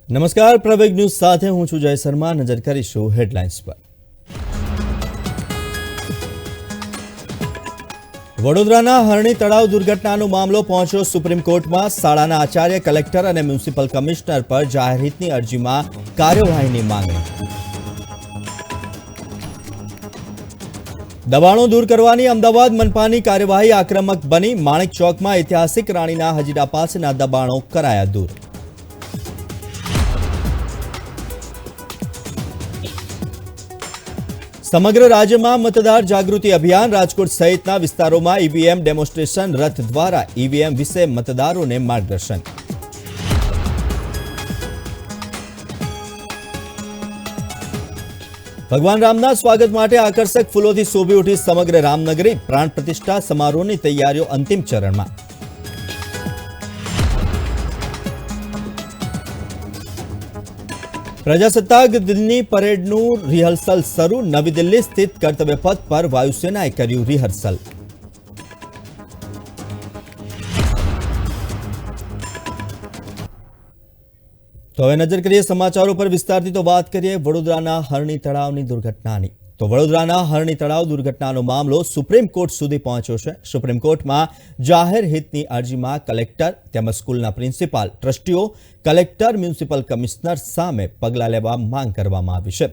નમસ્કાર, પ્રવેગ ન્યૂઝ સાથે હું છું જય શર્મા. નજર કરીશું હેડલાઇન્સ પર. વડોદરાના હરણી તળાવ દુર્ઘટનાનો મામલો પહોંચ્યો સુપ્રીમ કોર્ટમાં. શાળાના આચાર્ય, કલેક્ટર અને મ્યુનિસિપલ કમિશનર પર જાહેર હિતની અરજીમાં કાર્યવાહીની માંગણી. દબાણો દૂર કરવાની અમદાવાદ મનપાની કાર્યવાહી આક્રમક બની. માણેક ચોકમાં ઐતિહાસિક રાણીના હજીરા પાસેના દબાણો કરાયા દૂર. સમગ્ર રાજ્યમાં મતદાર જાગૃતિ અભિયાન. રાજકોટ સહિતના વિસ્તારોમાં ઈવીએમ ડેમોન્સ્ટ્રેશન રથ દ્વારા ઈવીએમ વિશે મતદારોને માર્ગદર્શન. ભગવાન રામના સ્વાગત માટે આકર્ષક ફૂલોથી શોભી ઉઠી સમગ્ર રામનગરી. પ્રાણ પ્રતિષ્ઠા સમારોહની તૈયારીઓ અંતિમ ચરણમાં. પ્રજાસત્તાક દિનની પરેડનું રિહર્સલ શરૂ. નવી દિલ્હી સ્થિત કર્તવ્ય પથ પર વાયુસેનાએ કર્યું રિહર્સલ. તો હવે નજર કરીએ સમાચારો પર વિસ્તારથી. તો વાત કરીએ વડોદરાના હરણી તળાવની દુર્ઘટનાની. તો વડોદરાના હરણી તળાવ દુર્ઘટનાનો મામલો સુપ્રીમ કોર્ટ સુધી પહોંચ્યો છે. સુપ્રીમ કોર્ટમાં જાહેર હિતની અરજીમાં કલેક્ટર તેમજ સ્કૂલના પ્રિન્સિપાલ, ટ્રસ્ટીઓ, કલેક્ટર, મ્યુનિસિપલ કમિશનર સામે પગલાં લેવા માંગ કરવામાં આવી છે.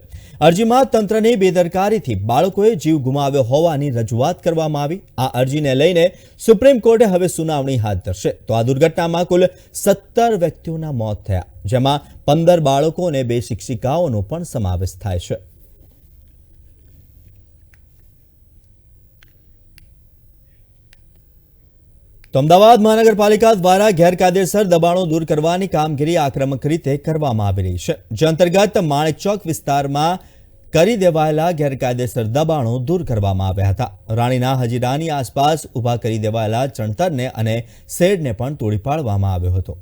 અરજીમાં તંત્રની બેદરકારીથી બાળકોએ જીવ ગુમાવ્યો હોવાની રજૂઆત કરવામાં આવી. આ અરજીને લઈને સુપ્રીમ કોર્ટે હવે સુનાવણી હાથ ધરશે. તો આ દુર્ઘટનામાં કુલ 17 વ્યક્તિઓના મોત થયા, જેમાં 15 બાળકો અને 2 શિક્ષિકાઓનો પણ સમાવેશ થાય છે. તો અમદાવાદ મહાનગરપાલિકા દ્વારા ગેરકાયદેસર દબાણો દૂર કરવાની કામગીરી આક્રમક રીતે કરવામાં આવી રહી છે. જે અંતર્ગત માણેક ચોક વિસ્તારમાં કરી દેવાયેલા ગેરકાયદેસર દબાણો દૂર કરવામાં આવ્યા હતા. રાણીના હજીરાની આસપાસ ઊભા કરી દેવાયેલા ચણતરને અને શેડને પણ તોડી પાડવામાં આવ્યો હતો.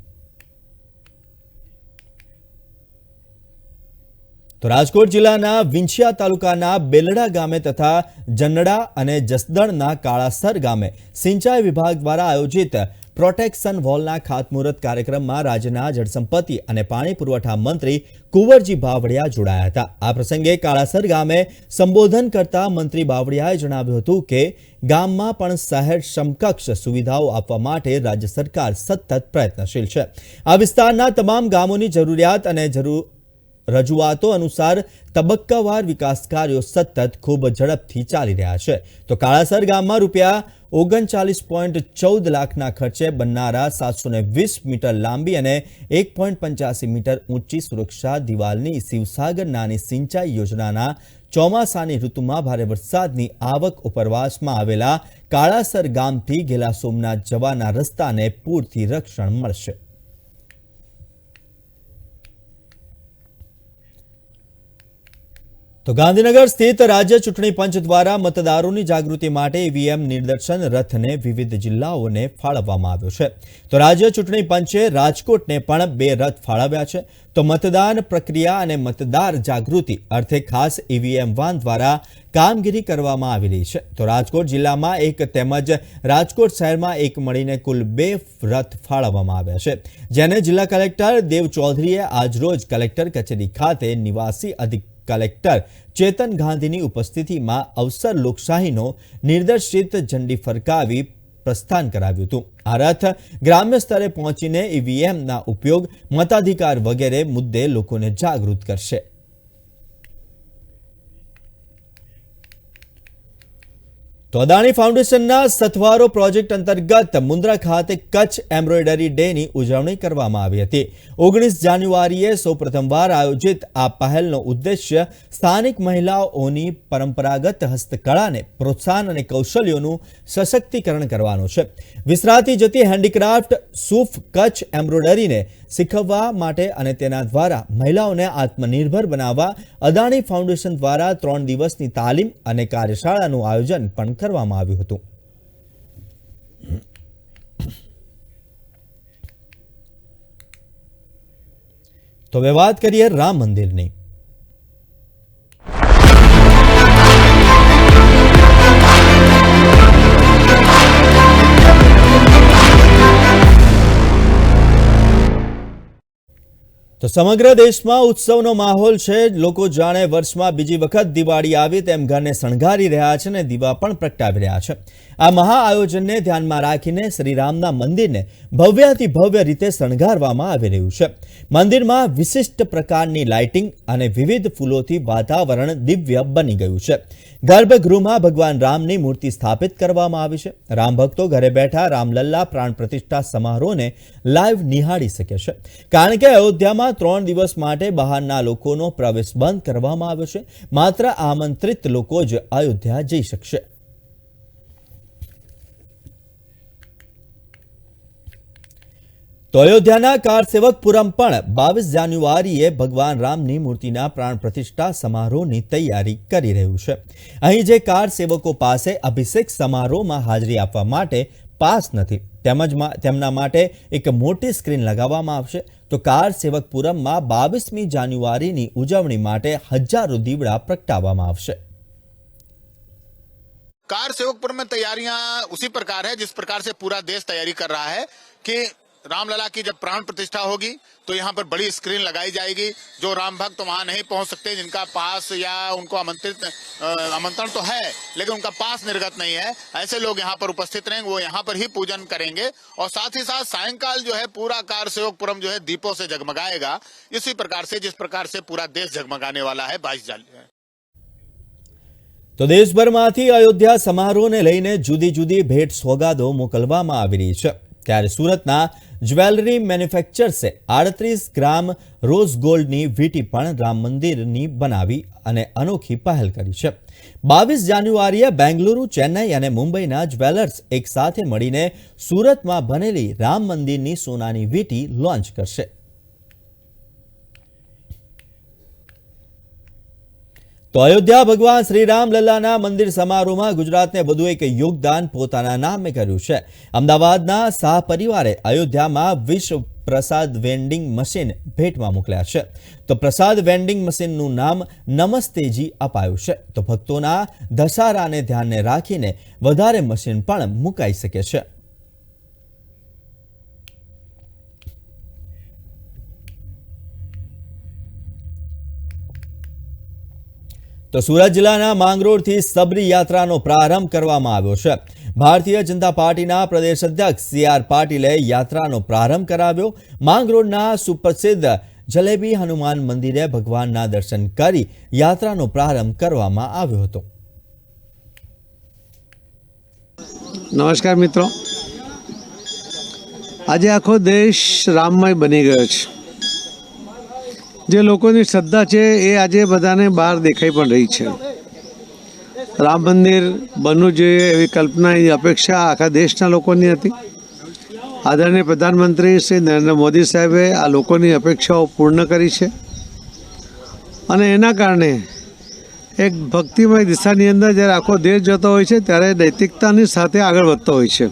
તો રાજકોટ જિલ્લાના વિંછિયા તાલુકાના બેલડા ગામે તથા જન્નડા અને જસદણના કાળાસર ગામે સિંચાઈ વિભાગ દ્વારા આયોજિત પ્રોટેક્શન વોલના ખાતમુહૂર્ત કાર્યક્રમમાં રાજ્યના જળસંપત્તિ અને પાણી પુરવઠા મંત્રી કુંવરજી બાવળિયા જોડાયા હતા. આ પ્રસંગે કાળાસર ગામે સંબોધન કરતા મંત્રી બાવળિયાએ જણાવ્યું હતું કે ગામમાં પણ શહેર સમકક્ષ સુવિધાઓ આપવા માટે રાજ્ય સરકાર સતત પ્રયત્નશીલ છે. આ વિસ્તારના તમામ ગામોની જરૂરિયાત અને રજૂઆતો અનુસાર તબક્કાવાર વિકાસ કાર્યો સતત ખૂબ ઝડપથી ચાલી રહ્યા છે. તો કાળાસર ગામમાં ₹39.14 લાખના ખર્ચે બનનારા 720 મીટર લાંબી અને 1.85 મીટર ઊંચી સુરક્ષા દિવાલની શિવસાગર નાની સિંચાઈ યોજનાના ચોમાસાની ઋતુમાં ભારે વરસાદની આવક ઉપરવાસમાં આવેલા કાળાસર ગામથી ઘેલા સોમનાથ જવાના રસ્તાને પૂરથી રક્ષણ મળશે. તો ગાંધીનગર સ્થિત રાજ્ય ચૂંટણી પંચ દ્વારા મતદારોની જાગૃતિ માટે ઈવીએમ નિદર્શન રથને વિવિધ જિલ્લાઓને ફાળવવામાં આવ્યો છે. તો રાજ્ય ચૂંટણી પંચે રાજકોટને પણ 2 રથ ફાળવ્યા છે. તો મતદાન પ્રક્રિયા અને મતદાર જાગૃતિ અર્થે ખાસ ઈવીએમ વાન દ્વારા કામગીરી કરવામાં આવી રહી છે. તો રાજકોટ જિલ્લામાં 1 તેમજ રાજકોટ શહેરમાં 1 મળીને કુલ 2 રથ ફાળવવામાં આવ્યા છે, જેને જિલ્લા કલેક્ટર દેવ ચૌધરીએ આજરોજ કલેક્ટર કચેરી ખાતે નિવાસી કલેક્ટર ચેતન ગાંધીની ઉપસ્થિતિમાં અવસર લોકશાહીનો નિર્દેશિત ઝંડી ફરકાવી પ્રસ્થાન કરાવ્યું હતું. આ રથ ગ્રામ્ય સ્તરે પહોંચીને ઈવીએમના ઉપયોગ, મતાધિકાર વગેરે મુદ્દે લોકોને જાગૃત કરશે. તો અદાણી ફાઉન્ડેશનના સથવારો પ્રોજેક્ટ અંતર્ગત મુન્દ્રા ખાતે કચ્છ એમ્બ્રોઇડરી ડેની ઉજવણી કરવામાં આવી હતી. 19 જાન્યુઆરીએ સૌપ્રથમવાર આયોજિત આ પહેલનો ઉદ્દેશ્ય સ્થાનિક મહિલાઓની પરંપરાગત હસ્તકળાને પ્રોત્સાહન અને કૌશલ્યોનું સશક્તિકરણ કરવાનો છે. વિસરાતી જતી હેન્ડીક્રાફ્ટ સૂફ કચ્છ એમ્બ્રોઇડરીને શીખવવા માટે અને તેના દ્વારા મહિલાઓને આત્મનિર્ભર બનાવવા અદાણી ફાઉન્ડેશન દ્વારા 3 દિવસની તાલીમ અને કાર્યશાળાનું આયોજન પણ કરવામાં આવ્યું હતું. તો હવે વાત કરીએ રામ મંદિરની. તો સમગ્ર દેશમાં ઉત્સવનો માહોલ છે. લોકો જાણે વર્ષમાં બીજી વખત દિવાળી આવી તેમ ઘરને શણગારી રહ્યા છે અને દીવા પણ પ્રગટાવી રહ્યા છે. આ મહા આયોજનને ધ્યાનમાં રાખીને શ્રીરામના મંદિરને ભવ્યાતિ ભવ્ય રીતે શણગારવામાં આવી રહ્યું છે. મંદિરમાં વિશિષ્ટ પ્રકારની લાઇટિંગ અને વિવિધ ફૂલોથી વાતાવરણ દિવ્ય બની ગયું છે. ગર્ભગૃહમાં ભગવાન રામની મૂર્તિ સ્થાપિત કરવામાં આવી છે. રામ ભક્તો ઘરે બેઠા રામલલ્લા પ્રાણ પ્રતિષ્ઠા સમારોહને લાઈવ નિહાળી શકે છે, કારણ કે અયોધ્યામાં 3 દિવસ માટે બહારના લોકોનો પ્રવેશ બંધ કરવામાં આવ્યો છે. માત્ર આમંત્રિત લોકો જ અયોધ્યા જઈ શકશે. તો અયોધ્યાના કારસેવકપુરમ પણ 22 જાન્યુઆરીએ ભગવાન રામની મૂર્તિના પ્રાણ પ્રતિષ્ઠા સમારોહની તૈયારી કરી રહ્યું છે. અહીં જે કારસેવકો પાસે અભિષેક સમારોહમાં હાજરી આપવા માટે પાસ નથી, તેમના માટે એક મોટી સ્ક્રીન લગાવવામાં આવશે. તો કારસેવકપુરમમાં 22મી જાન્યુઆરીની ઉજવણી માટે હજારો દીવડા પ્રગટાવવામાં આવશે. कार सेवकपुरम में तैयारियां उसी प्रकार है जिस प्रकार से पूरा देश तैयारी कर रहा है कि रामलला की जब प्राण प्रतिष्ठा होगी तो यहाँ पर बड़ी स्क्रीन लगाई जाएगी. जो राम भक्त वहां नहीं पहुंच सकते, जिनका पास या उनको आमंत्रण तो है लेकिन उनका पास निर्गत नहीं है, ऐसे लोग यहाँ पर उपस्थित रहेंगे. वो यहाँ पर ही पूजन करेंगे और साथ ही साथ सायंकाल जो है पूरा कार सेवकपुरम जो है दीपों से जगमगाएगा. इसी प्रकार से जिस प्रकार से पूरा देश जगमगाने वाला है 22 जान्युआरी. તો દેશભરમાંથી અયોધ્યા સમારોહને લઈને જુદી જુદી ભેટ સોગાદો મોકલવામાં આવી રહી છે. ત્યારે સુરતના જ્વેલરી મેન્યુફેક્ચર્સે 38 ગ્રામ રોઝ ગોલ્ડની વીંટી પણ રામ મંદિરની બનાવી અને અનોખી પહેલ કરી છે. 22 જાન્યુઆરીએ બેંગલુરુ, ચેન્નઈ અને મુંબઈના જ્વેલર્સ એક સાથે મળીને સુરતમાં બનેલી રામ મંદિરની સોનાની વીંટી લોન્ચ કરશે. તો અયોધ્યા ભગવાન શ્રી રામલલ્લાના મંદિર સમારોહમાં ગુજરાતને વધુ એક યોગદાન પોતાના નામે કર્યું છે. અમદાવાદના શાહ પરિવારે અયોધ્યામાં વિશ્વ પ્રસાદ વેન્ડિંગ મશીન ભેટમાં મોકલ્યા છે. તો પ્રસાદ વેન્ડિંગ મશીનનું નામ નમસ્તેજી અપાયું છે. તો ભક્તોના દશહરાને ધ્યાને રાખીને વધારે મશીન પણ મુકાઈ શકે છે. તો સુરત જિલ્લાના માંગરોળથી સબરી યાત્રાનો પ્રારંભ કરવામાં આવ્યો છે. ભારતીય જનતા પાર્ટીના પ્રદેશ અધ્યક્ષ CR પાટીલે યાત્રાનો પ્રારંભ કરાવ્યો. માંગરોળના સુપ્રસિદ્ધ જલેબી હનુમાન મંદિરે ભગવાનના દર્શન કરી યાત્રાનો પ્રારંભ કરવામાં આવ્યો હતો. નમસ્કાર મિત્રો, આજે આખો દેશ રામમય બની ગયો છે. જે લોકોની શ્રદ્ધા છે એ આજે બધાને બહાર દેખાઈ પણ રહી છે. રામ મંદિર બનવું જોઈએ એવી કલ્પના, એ અપેક્ષા આખા દેશના લોકોની હતી. આદરણીય પ્રધાનમંત્રી શ્રી નરેન્દ્ર મોદી સાહેબે આ લોકોની અપેક્ષાઓ પૂર્ણ કરી છે અને એના કારણે એક ભક્તિમય દિશાની અંદર જ્યારે આખો દેશ જતો હોય છે ત્યારે નૈતિકતાની સાથે આગળ વધતો હોય છે.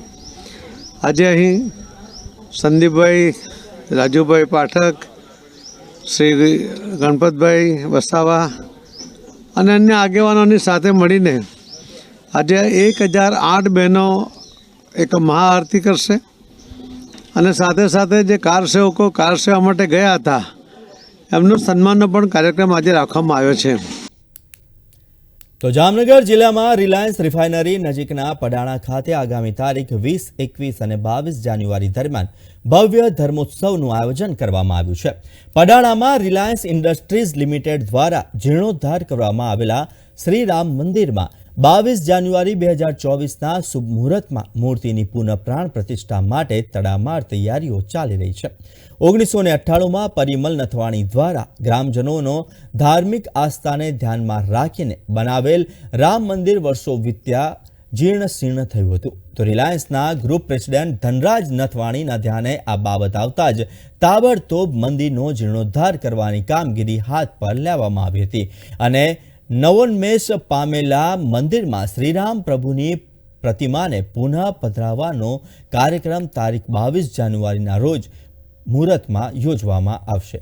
આજે અહીં સંદીપભાઈ, રાજુભાઈ પાઠક, શ્રી ગણપતભાઈ વસાવા અને અન્ય આગેવાનોની સાથે મળીને આજે 1008 બહેનો એક મહાઆરતી કરશે અને સાથે સાથે જે કાર સેવકો કાર સેવા માટે ગયા હતા એમનું સન્માનનો પણ કાર્યક્રમ આજે રાખવામાં આવ્યો છે. તો જામનગર જિલ્લામાં રિલાયન્સ રિફાઇનરી નજીકના પડાણા ખાતે આગામી તારીખ 20, 21 અને 22 જાન્યુઆરી દરમિયાન ભવ્ય ધર્મોત્સવનું આયોજન કરવામાં આવ્યું છે. પડાણામાં રિલાયન્સ ઇન્ડસ્ટ્રીઝ લિમિટેડ દ્વારા જીર્ણોદ્ધાર કરવામાં આવેલા શ્રીરામ મંદિરમાં 22 જાન્યુઆરી 2024ના શુભ મુહૂર્તમાં મૂર્તિની પુનઃ પ્રાણ પ્રતિષ્ઠા માટે તડામાર તૈયારીઓ ચાલી રહી છે. 1998માં પરિમલ નથવાણી દ્વારા ગ્રામજનોનો ધાર્મિક આસ્થાને ધ્યાનમાં રાખીને બનાવેલ રામ મંદિર વર્ષો વીત્યા જીર્ણ શીર્ણ થયું હતું. તો રિલાયન્સના ગ્રુપ પ્રેસિડેન્ટ ધનરાજ નથવાણીના ધ્યાને આ બાબત આવતા જ તાબડતોબ મંદિરનો જીર્ણોદ્ધાર કરવાની કામગીરી હાથ પર લેવામાં આવી હતી અને નવોન્મેષ પામેલા મંદિરમાં શ્રીરામ પ્રભુની પ્રતિમાને પુનઃ પધરાવવાનો કાર્યક્રમ તારીખ 22 જાન્યુઆરીના રોજ મુહૂર્તમાં યોજવામાં આવશે.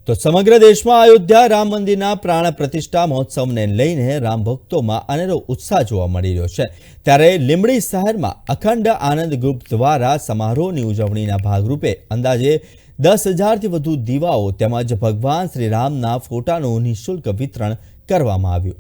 તો સમગ્ર દેશમાં અયોધ્યા રામ મંદિરના પ્રાણ પ્રતિષ્ઠા મહોત્સવને લઈને રામ ભક્તોમાં અનેરો ઉત્સાહ જોવા મળી રહ્યો છે. ત્યારે લીંબડી શહેરમાં અખંડ આનંદ ગ્રુપ દ્વારા સમારોહની ઉજવણીના ભાગરૂપે અંદાજે 10,000થી વધુ દીવાઓ તેમજ ભગવાન શ્રી રામના ફોટાનું નિઃશુલ્ક વિતરણ કરવામાં આવ્યું.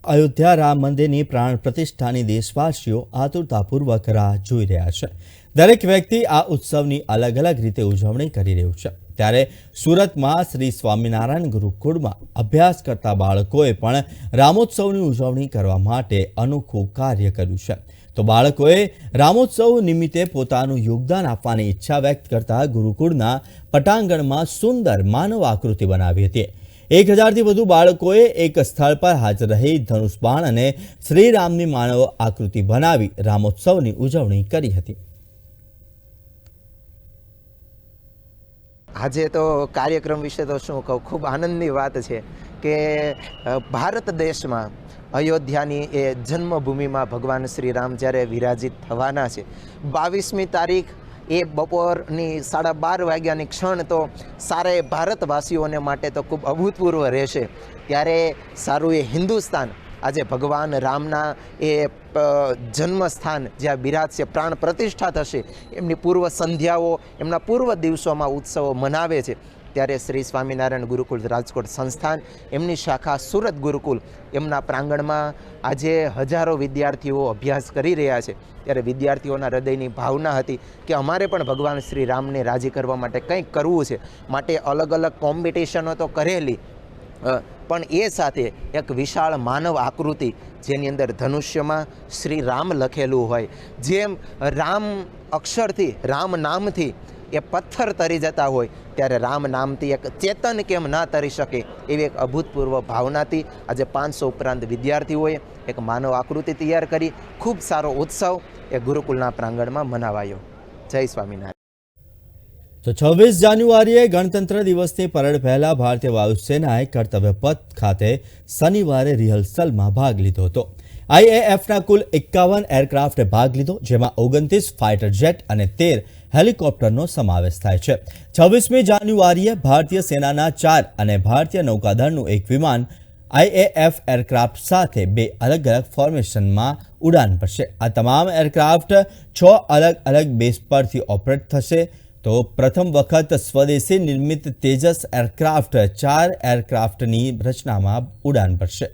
અયોધ્યા રામ મંદિરની પ્રાણ પ્રતિષ્ઠાની દેશવાસીઓ આતુરતાપૂર્વક રાહ જોઈ રહ્યા છે. દરેક વ્યક્તિ આ ઉત્સવની અલગ અલગ રીતે ઉજવણી કરી રહ્યું છે. ત્યારે સુરતમાં શ્રી સ્વામિનારાયણ ગુરુકુળમાં અભ્યાસ કરતા બાળકોએ પણ રામોત્સવની ઉજવણી કરવા માટે અનોખું કાર્ય કર્યું છે. તો બાળકોએ રામોત્સવ નિમિત્તે પોતાનું યોગદાન આપવાની ઈચ્છા વ્યક્ત કરતા ગુરુકુળના પટાંગણમાં સુંદર માનવ આકૃતિ બનાવી હતી. 1,000થી વધુ બાળકોએ એક સ્થળ પર હાજર રહી ધનુષ બાણ અને શ્રીરામની માનવ આકૃતિ બનાવી રામોત્સવની ઉજવણી કરી હતી. આજે તો કાર્યક્રમ વિશે તો શું કહું, ખૂબ આનંદની વાત છે કે ભારત દેશમાં અયોધ્યાની એ જન્મભૂમિમાં ભગવાન શ્રી રામ જ્યારે વિરાજિત થવાના છે, 22મી તારીખ એ બપોરની 12:30 વાગ્યાની ક્ષણ તો સારે ભારતવાસીઓને માટે તો ખૂબ અભૂતપૂર્વ રહેશે. ત્યારે સારું એ હિન્દુસ્તાન આજે ભગવાન રામના એ જન્મસ્થાન જ્યાં બિરાજશે, પ્રાણ પ્રતિષ્ઠા થશે, એમની પૂર્વ સંધ્યાઓ, એમના પૂર્વ દિવસોમાં ઉત્સવો મનાવે છે. ત્યારે શ્રી સ્વામિનારાયણ ગુરુકુળ રાજકોટ સંસ્થાન, એમની શાખા સુરત ગુરુકુલ, એમના પ્રાંગણમાં આજે હજારો વિદ્યાર્થીઓ અભ્યાસ કરી રહ્યા છે. ત્યારે વિદ્યાર્થીઓના હૃદયની ભાવના હતી કે અમારે પણ ભગવાન શ્રી રામને રાજી કરવા માટે કંઈક કરવું છે. માટે અલગ અલગ કોમ્પિટિશનો તો કરેલી, પણ એ સાથે એક વિશાળ માનવ આકૃતિ જેની અંદર ધનુષ્યમાં શ્રી રામ લખેલું હોય, જેમ રામ અક્ષરથી, રામ નામથી એ પથ્થર તરી જતા હોય, ત્યારે રામ નામથી એક ચેતન કેમ ના તરી શકે, એવી એક અભૂતપૂર્વ ભાવનાથી આજે 500 ઉપરાંત વિદ્યાર્થીઓએ એક માનવ આકૃતિ તૈયાર કરી ખૂબ સારો ઉત્સવ એ ગુરુકુલના પ્રાંગણમાં મનાવાયો. જય સ્વામિનારાયણ. તો 26 જાન્યુઆરીએ ગણતંત્ર દિવસની પરેડ પહેલા ભારતીય વાયુસેનાએ કર્તવ્ય પથ ખાતે શનિવારે રિહર્સલમાં ભાગ લીધો હતો. IAFના કુલ 51 એરક્રાફ્ટે ભાગ લીધો, જેમાં 29 ફાઇટર જેટ અને 13 હેલિકોપ્ટરનો સમાવેશ થાય છે. 26મી જાન્યુઆરીએ ભારતીય સેનાના 4 અને ભારતીય નૌકાદળનું એક વિમાન IAF એરક્રાફ્ટ સાથે 2 અલગ અલગ ફોર્મેશનમાં ઉડાન ભરશે. આ તમામ એરક્રાફ્ટ 6 અલગ અલગ બેઝ પરથી ઓપરેટ થશે. તો પ્રથમ વખત સ્વદેશી નિર્મિત તેજસ એરક્રાફ્ટ 4 એરક્રાફ્ટની રચનામાં ઉડાન ભરશે.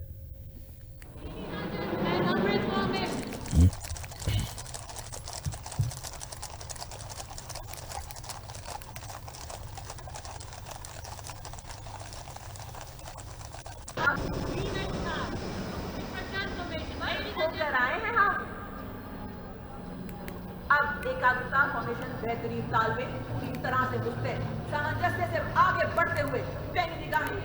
अब एकाग्रता फॉर्मेशन बेहतरीन तालमेल पूरी तरह से मुस्तैद सामंजस्य से आगे बढ़ते हुए पैनी निगाहें.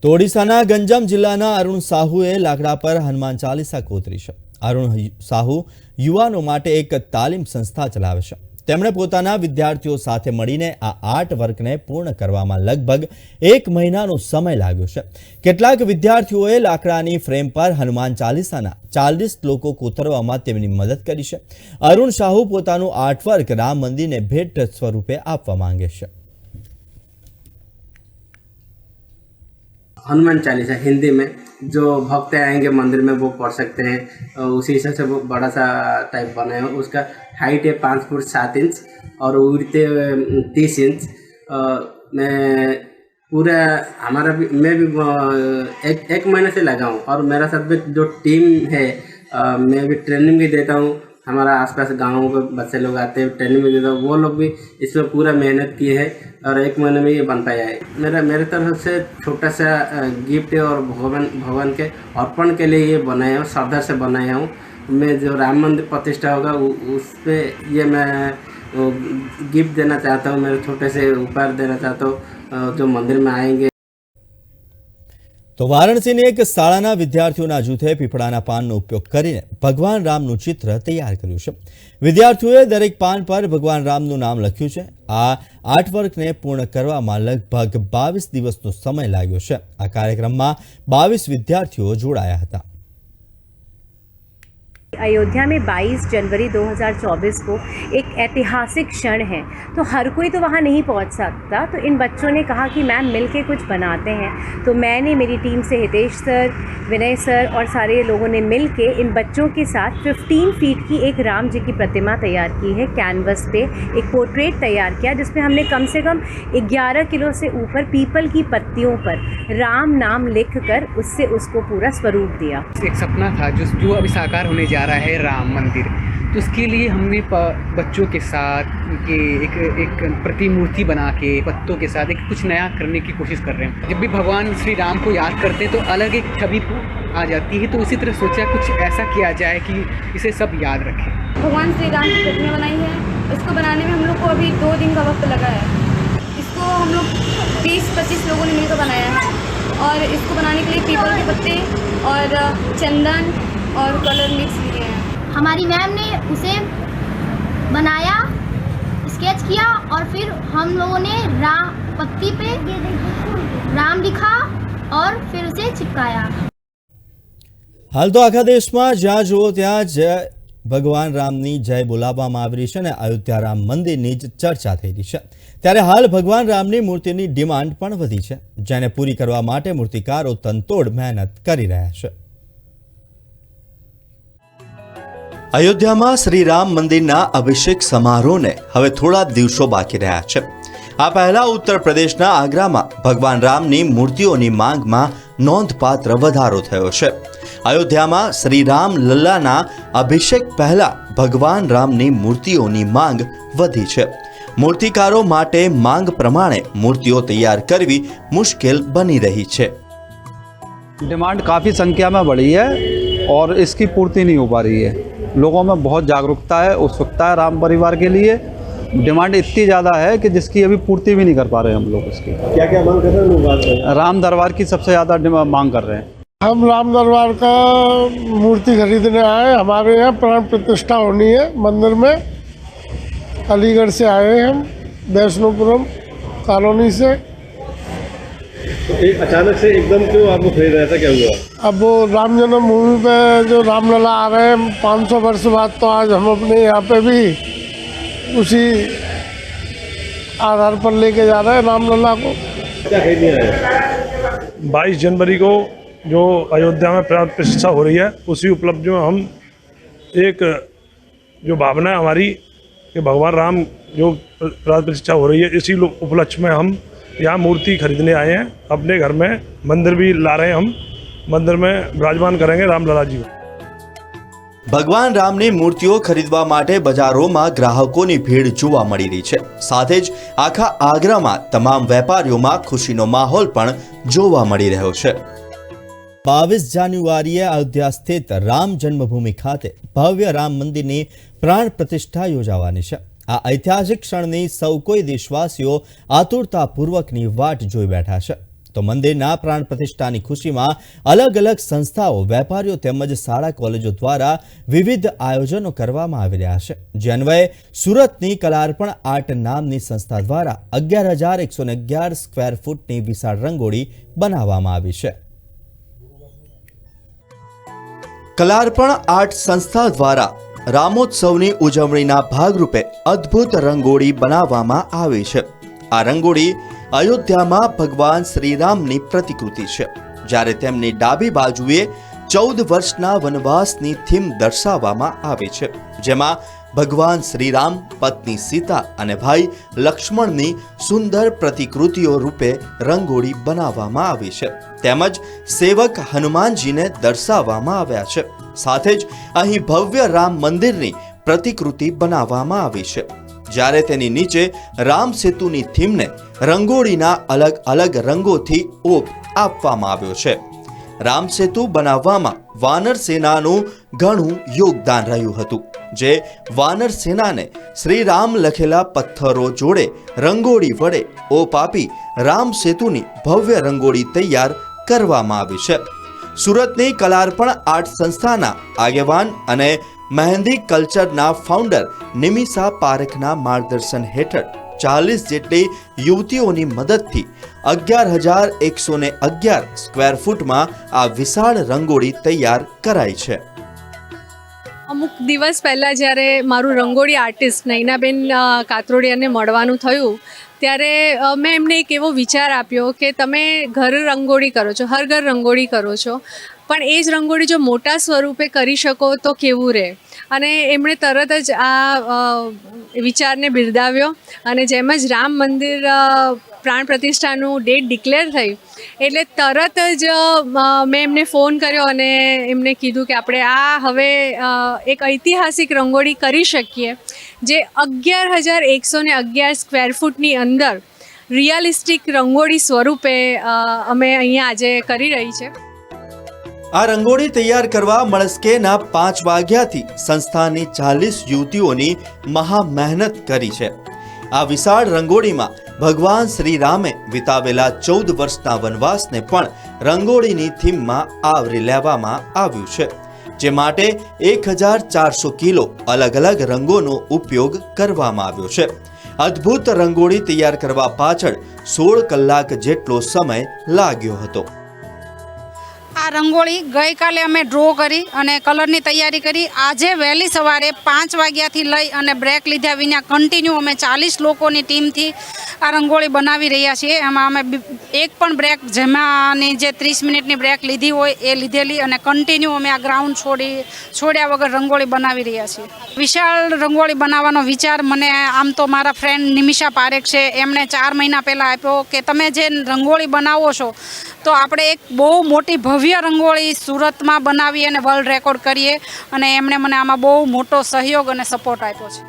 તો ઓડિશાના ગંજામ જિલ્લાના અરુણ સાહુએ લાકડા પર હનુમાન ચાલીસા કોતરી છે. અરુણ સાહુ યુવાનો માટે એક તાલીમ સંસ્થા ચલાવે છે. તેમણે પોતાના વિદ્યાર્થીઓ સાથે મળીને આ આર્ટ વર્કને પૂર્ણ કરવામાં લગભગ 1 મહિનાનો સમય લાગ્યો છે. કેટલાક વિદ્યાર્થીઓએ લાકડાની ફ્રેમ પર હનુમાન ચાલીસાના 40 શ્લોકો કોતરવામાં તેમની મદદ કરી છે. અરુણ સાહુ પોતાનું આર્ટ વર્ક રામ મંદિરને ભેટ સ્વરૂપે આપવા માંગે છે. हनुमान चालीसा हिंदी में जो भक्त आएंगे मंदिर में वो पढ़ सकते हैं. उसी हिसाब से वो बड़ा सा टाइप बनाए हैं. उसका हाइट है 5 फुट 7 इंच और उड़ते 30 इंच. मैं पूरा हमारा भी, मैं भी एक महीने से लगा हूँ. और मेरा साथ में जो टीम है, मैं भी ट्रेनिंग भी देता हूँ. हमारा आसपास गाँव के बच्चे लोग आते हैं, ट्रेनिंग में देता हूँ. वो लोग भी इसमें पूरा मेहनत किए हैं और 1 महीने में ये बन पाया है. मेरे तरफ से छोटा सा गिफ्ट है और भगवान के अर्पण के लिए ये बनाया हूँ, श्रद्धा से बनाया हूँ. मैं जो राम मंदिर प्रतिष्ठा होगा उस पर ये मैं गिफ्ट देना चाहता हूँ. मेरे छोटे से उपहार देना चाहता हूँ जो मंदिर में आएंगे. તો વારાણસીની એક શાળાના વિદ્યાર્થીઓના જૂથે પીપળાના પાનનો ઉપયોગ કરીને ભગવાન રામનું ચિત્ર તૈયાર કર્યું છે. વિદ્યાર્થીઓએ દરેક પાન પર ભગવાન રામનું નામ લખ્યું છે. આ આર્ટવર્કને પૂર્ણ કરવામાં લગભગ 22 દિવસનો સમય લાગ્યો છે. આ કાર્યક્રમમાં 22 વિદ્યાર્થીઓ જોડાયા હતા. अयोध्या में 22 जनवरी 2024 को एक ऐतिहासिक क्षण है, तो हर कोई तो वहाँ नहीं पहुँच सकता। तो इन बच्चों ने कहा कि मैम मिलके कुछ बनाते हैं, तो मैंने मेरी टीम से हितेश सर, विनय सर और सारे लोगों ने मिलके इन बच्चों के साथ 15 फीट की एक राम जी की प्रतिमा तैयार की है। कैनवस पे एक पोर्ट्रेट तैयार किया जिसमें हमने कम से कम 11 किलो से ऊपर पीपल की पत्तियों पर राम नाम लिख कर उससे उसको पूरा स्वरूप दिया। एक सपना था जो अभी साकार होने जा रहा है, राम मंदिर। तो उसके लिए हमने बच्चों के साथ के एक प्रतिमूर्ति बना के पत्तों के साथ एक कुछ नया करने की कोशिश कर रहे हैं। जब भी भगवान श्री राम को याद करते हैं तो अलग एक छवि आ जाती है, तो उसी तरह सोचा कुछ ऐसा किया जाए कि इसे सब याद रखें। भगवान श्री राम की प्रतिमा बनाई है। इसको बनाने में हम लोग को अभी 2 दिन का वक्त लगा है। इसको हम लोग 20-25 लोगों ने मिलकर बनाया है और इसको बनाने के लिए पीपल के पत्ते और चंदन और कलर मिक्स लिए हैं। हमारी मैम ने उसे बनाया, स्केच किया और फिर हम लोगों ने राम पत्ती पे राम लिखा और फिर उसे चिपकाया। हाल तो आखा देशમાં જ્યાં જુઓ ત્યાં જય ભગવાન રામની જય બોલાવવામાં આવી રહી છે અને અયોધ્યા રામ મંદિરની જ ચર્ચા થઈ રહી છે। ત્યારે હાલ ભગવાન રામની મૂર્તિની ડિમાન્ડ પણ વધી છે, જેને પૂરી કરવા માટે મૂર્તિકારો તનતોડ મહેનત કરી રહ્યા છે। અયોધ્યામાં શ્રી રામ મંદિરના અભિષેક સમારોહને હવે થોડા દિવસો બાકી રહ્યા છે। આ પહેલા ઉત્તર પ્રદેશના આગ્રામાં ભગવાન રામની મૂર્તિઓની માંગમાં નોંધપાત્ર વધારો થયો છે। અયોધ્યામાં શ્રી રામ લલ્લાના અભિષેક પહેલા ભગવાન રામની મૂર્તિઓની માંગ વધી છે। મૂર્તિકારો માટે માંગ પ્રમાણે મૂર્તિઓ તૈયાર કરવી મુશ્કેલ બની રહી છે। डिमांड काफ़ी संख्या में बढ़ी है और इसकी पूर्ति नहीं हो पा रही है। लोगों में बहुत जागरूकता है, उत्सुकता है राम परिवार के लिए। डिमांड इतनी ज़्यादा है कि जिसकी अभी पूर्ति भी नहीं कर पा रहे हम लोग। इसकी क्या क्या मांग कर रहे हैं लोग? राम दरबार की सबसे ज़्यादा मांग कर रहे हैं। हम राम दरबार का मूर्ति खरीदने आए। हमारे यहाँ प्राण प्रतिष्ठा होनी है मंदिर में। अलीगढ़ से आए हैं हम, वैष्णोपुरम कॉलोनी से। तो एक अचानक से एकदम क्यों आपको खरीद रहा था, क्या हुआ? अब वो राम जन्मभूमि पे जो रामलला आ रहे हैं 500 वर्ष बाद, तो आज हम अपने यहाँ पे भी उसी आधार पर लेके जा रहे हैं रामलला को। क्या खरीदने आए? 22 जनवरी को जो अयोध्या में प्राण प्रतिष्ठा हो रही है, उसी उपलब्ध में हम एक जो भावना है हमारी कि भगवान राम जो प्राण प्रतिष्ठा हो रही है, इसी उपलक्ष्य में हम यहाँ मूर्ति खरीदने आए हैं। अपने घर में मंदिर भी ला रहे हैं, हम मंदिर में विराजमान करेंगे रामलला जी को। ભગવાન રામની મૂર્તિઓ ખરીદવા માટે બજારોમાં ગ્રાહકોની ભીડ જોવા મળી રહી છે। સાથે જ આખા આગ્રામાં તમામ વેપારીઓમાં ખુશીનો માહોલ પણ જોવા મળી રહ્યો છે। 22 જાન્યુઆરીએ અયોધ્યા સ્થિત રામ જન્મભૂમિ ખાતે ભવ્ય રામ મંદિરની પ્રાણ પ્રતિષ્ઠા યોજાવાની છે। આ ઐતિહાસિક ક્ષણની સૌ કોઈ દેશવાસીઓ આતુરતાપૂર્વકની વાટ જોઈ બેઠા છે। તો મંદિરના પ્રાણ પ્રતિષ્ઠાની ખુશીમાં અલગ અલગ સંસ્થાઓ, વેપારીઓ તેમજ શાળા કોલેજો દ્વારા વિવિધ આયોજનો કરવામાં આવી રહ્યા છે। જે અન્વયે સુરતની કલાર્પણ આર્ટ નામની સંસ્થા દ્વારા 11,111 સ્ક્વેર ફૂટની વિશાળ રંગોળી બનાવવામાં આવી છે। કલાર્પણ આર્ટ સંસ્થા દ્વારા રામોત્સવની ઉજવણીના ભાગરૂપે અદ્ભુત રંગોળી બનાવવામાં આવી છે। આ રંગોળી અયોધ્યામાં ભગવાન શ્રીરામની પ્રતિકૃતિ છે, જ્યારે તેમની ડાબી બાજુએ 14 વર્ષના વનવાસની થીમ દર્શાવવામાં આવી છે, જેમાં ભગવાન શ્રીરામ, પત્ની સીતા અને ભાઈ લક્ષ્મણની સુંદર પ્રતિકૃતિઓ રૂપે રંગોળી બનાવવામાં આવી છે। તેમજ સેવક હનુમાનજીને દર્શાવવામાં આવ્યા છે। સાથે જ અહીં ભવ્ય રામ મંદિરની પ્રતિકૃતિ બનાવવામાં આવી છે, જ્યારે તેની નીચે રામ સેતુની થીમને રંગોળીના અલગ અલગ રંગોથી ઓપ આપવામાં આવ્યો છે। રામ સેતુ બનાવવામાં વાનર સેનાનું ઘણું યોગદાન રહ્યું હતું, જે વાનર સેનાને શ્રીરામ લખેલા પથ્થરો જોડે રંગોળી વડે ઓપ આપી રામ સેતુની ભવ્ય રંગોળી તૈયાર કરવામાં આવી છે। સુરતની કલાર્પણ આર્ટ સંસ્થાના આગેવાન અને મહેંદી કલ્ચરના ફાઉન્ડર નિમિષા પારેખના માર્ગદર્શન હેઠળ 40 જેટલી યુવતીઓની મદદથી 11,111 સ્ક્વેર ફૂટમાં આ વિશાળ રંગોળી તૈયાર કરાઈ છે। અમુક દિવસ પહેલાં જ્યારે મારું રંગોળી આર્ટિસ્ટ નૈનાબેન કાતરોડિયાને મળવાનું થયું ત્યારે મેં એમને એક એવો વિચાર આપ્યો કે તમે ઘર રંગોળી કરો છો, હર ઘર રંગોળી કરો છો, પણ એ જ રંગોળી જો મોટા સ્વરૂપે કરી શકો તો કેવું રહે. અને એમણે તરત જ આ વિચારને બિરદાવ્યો અને જેમ જ રામ મંદિર પ્રાણ પ્રતિષ્ઠાનું ડેટ ડિક્લેર થઈ એટલે તરત જ મેં એમને ફોન કર્યો અને એમને કીધું કે આપણે આ હવે એક ઐતિહાસિક રંગોળી કરી શકીએ જે 11,111 સ્ક્વેર ફૂટની અંદર રિયલિસ્ટિક રંગોળી સ્વરૂપે અમે અહીંયા આજે કરી રહી છે. આ રંગોળી તૈયાર કરવા મળસ્કેના 5 વાગ્યાથી સંસ્થાની 40 યુવતીઓની મહા મહેનત કરી છે. આ વિશાળ રંગોળીમાં ભગવાન શ્રી રામે વિતાવેલા 14 વર્ષના વનવાસને પણ રંગોળીની થીમમાં આવરી લેવામાં આવ્યું છે, જે માટે 1,400 કિલો અલગ અલગ રંગોનો ઉપયોગ કરવામાં આવ્યો છે. અદ્ભુત રંગોળી તૈયાર કરવા પાછળ 16 કલાક જેટલો સમય લાગ્યો હતો. આ રંગોળી ગઈકાલે અમે ડ્રો કરી અને કલરની તૈયારી કરી. આજે વહેલી સવારે 5 વાગ્યાથી લઈ અને બ્રેક લીધા વિના કન્ટિન્યુ અમે 40 લોકોની ટીમથી આ રંગોળી બનાવી રહ્યા છીએ. એમાં અમે એક પણ બ્રેક, જેમાંની જે 30 મિનિટની બ્રેક લીધી હોય એ લીધેલી, અને કન્ટિન્યુ અમે આ ગ્રાઉન્ડ છોડ્યા વગર રંગોળી બનાવી રહ્યા છીએ. વિશાળ રંગોળી બનાવવાનો વિચાર મને આમ તો મારા ફ્રેન્ડ નિમિષા પારેખ છે, એમણે 4 મહિના પહેલાં આપ્યો કે તમે જે રંગોળી બનાવો છો તો આપણે એક બહુ મોટી ભવ્ય રંગોળી સુરતમાં બનાવી અને વર્લ્ડ રેકોર્ડ કરીએ, અને એમણે મને આમાં બહુ મોટો સહયોગ અને સપોર્ટ આપ્યો છે.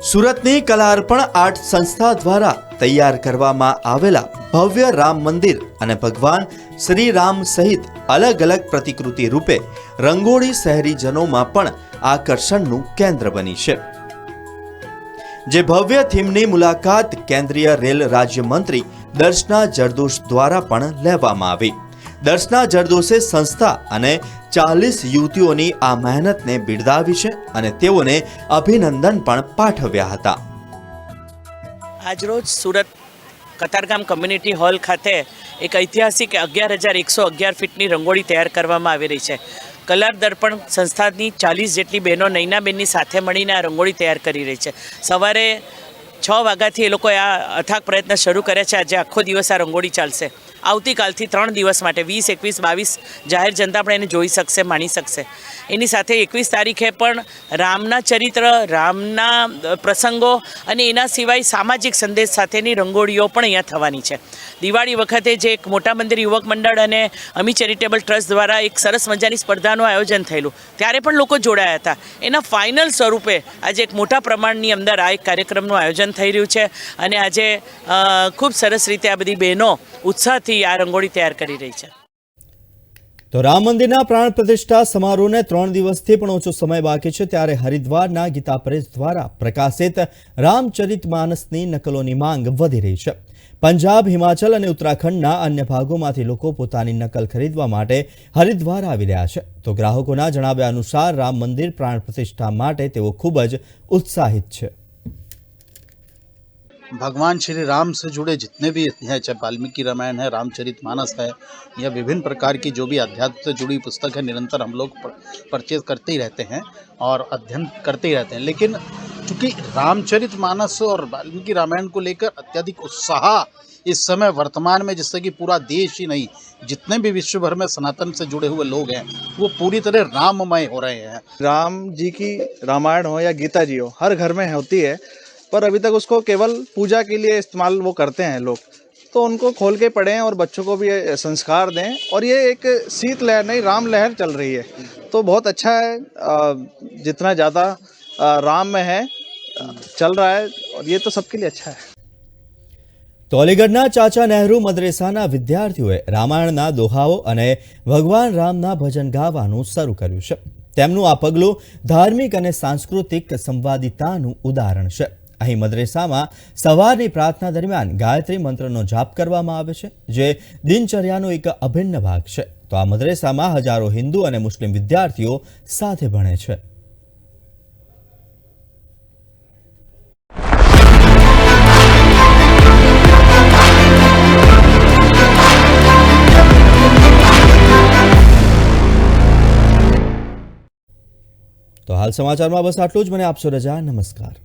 સુરતની કલા અર્પણ આર્ટ સંસ્થા દ્વારા તૈયાર કરવામાં આવેલા ભવ્ય રામ મંદિર અને ભગવાન શ્રી રામ સહિત અલગ અલગ પ્રતિકૃતિ રૂપે રંગોળી શહેરીજનોમાં પણ આકર્ષણનું કેન્દ્ર બની છે. જે ભવ્ય થીમની મુલાકાત કેન્દ્રીય રેલ રાજ્યમંત્રી દર્શના જરદોશ દ્વારા પણ લેવામાં આવી. દર્શના જરદોશે સંસ્થા અને 40 યુવતીઓની આ મહેનતને બિરદાવી છે અને તેઓને અભિનંદન પણ પાઠવ્યા હતા. આજરોજ સુરત કતારગામ કમ્યુનિટી હોલ ખાતે એક ઐતિહાસિક 11,111 ફીટની રંગોળી તૈયાર કરવામાં આવી રહી છે. કલર દર્પણ સંસ્થાની 40 જેટલી બહેનો નૈનાબેનની સાથે મળીને આ રંગોળી તૈયાર કરી રહી છે. સવારે 6 વાગ્યાથી એ લોકોએ આ અથાગ પ્રયત્ન શરૂ કર્યા છે. આજે આખો દિવસ આ રંગોળી ચાલશે. આવતીકાલથી 3 દિવસ માટે 20, 21, 22 જાહેર જનતા પણ એને જોઈ શકશે, માણી શકશે. એની સાથે 21 તારીખે પણ રામના ચરિત્ર, રામના પ્રસંગો અને એના સિવાય સામાજિક સંદેશ સાથેની રંગોળીઓ પણ અહીંયા થવાની છે. દિવાળી વખતે જે એક મોટા મંદિર યુવક મંડળ અને અમી ચેરિટેબલ ટ્રસ્ટ દ્વારા એક સરસ મજાની સ્પર્ધાનું આયોજન થયેલું, ત્યારે પણ લોકો જોડાયા હતા. એના ફાઇનલ સ્વરૂપે આજે એક મોટા પ્રમાણની અંદર આ એક કાર્યક્રમનું આયોજન થઈ રહ્યું છે અને આજે ખૂબ સરસ રીતે આ બધી બહેનો ઉત્સાહથી આ રંગોળી તૈયાર કરી રહી છે. તો રામ મંદિરના પ્રાણ પ્રતિષ્ઠા સમારોહને 3 દિવસથી પણ ઓછો સમય બાકી છે, ત્યારે હરિદ્વારના ગીતા પ્રેસ દ્વારા પ્રકાશિત રામચરિતમાનસની નકલોની માંગ વધી રહી છે. પંજાબ, હિમાચલ અને ઉત્તરાખંડના અન્ય ભાગોમાંથી લોકો પોતાની નકલ ખરીદવા માટે હરિદ્વાર આવી રહ્યા છે. તો ગ્રાહકોના જણાવ્યા અનુસાર રામ મંદિર પ્રાણ પ્રતિષ્ઠા માટે તેઓ ખૂબ જ ઉત્સાહિત છે. भगवान श्री राम से जुड़े जितने भी हैं, चाहे वाल्मीकि रामायण है, रामचरितमानस है, या विभिन्न प्रकार की जो भी अध्यात्म से जुड़ी पुस्तक है, निरंतर हम लोग परचेज करते ही रहते हैं और अध्ययन करते ही रहते हैं. लेकिन चूँकि रामचरितमानस और वाल्मीकि रामायण को लेकर अत्यधिक उत्साह इस समय वर्तमान में, जिससे कि पूरा देश ही नहीं, जितने भी विश्व भर में सनातन से जुड़े हुए लोग हैं वो पूरी तरह राममय हो रहे हैं. राम जी की रामायण हो या गीता जी हो, हर घर में होती है, पर अभी तक उसको केवल पूजा के लिए इस्तेमाल वो करते हैं लोग. तो उनको खोल के पढ़ें और बच्चों को भी संस्कार दें. और ये एक शीत लहर नहीं, राम लहर चल रही है, तो बहुत अच्छा है. जितना ज़्यादा राम में है चल रहा है, और ये तो सबके लिए अच्छा है. તો અલીગઢના ચાચા નહેરુ મદ્રેસાના વિદ્યાર્થીઓએ રામાયણના દોહાઓ અને ભગવાન રામના ભજન ગાવાનું શરૂ કર્યું છે. તેમનું આ પગલું ધાર્મિક અને સાંસ્કૃતિક સંવાદિતાનું ઉદાહરણ છે. અહીં મદ્રેસામાં સવારની પ્રાર્થના દરમિયાન ગાયત્રી મંત્રનો જાપ કરવામાં આવે છે, જે દિનચર્યાનો એક અભિન્ન ભાગ છે. તો આ મદ્રેસામાં હજારો હિન્દુ અને મુસ્લિમ વિદ્યાર્થીઓ સાથે ભણે છે. હાલ સમાચારમાં બસ આટલું જ. મને આપશો રજા. નમસ્કાર.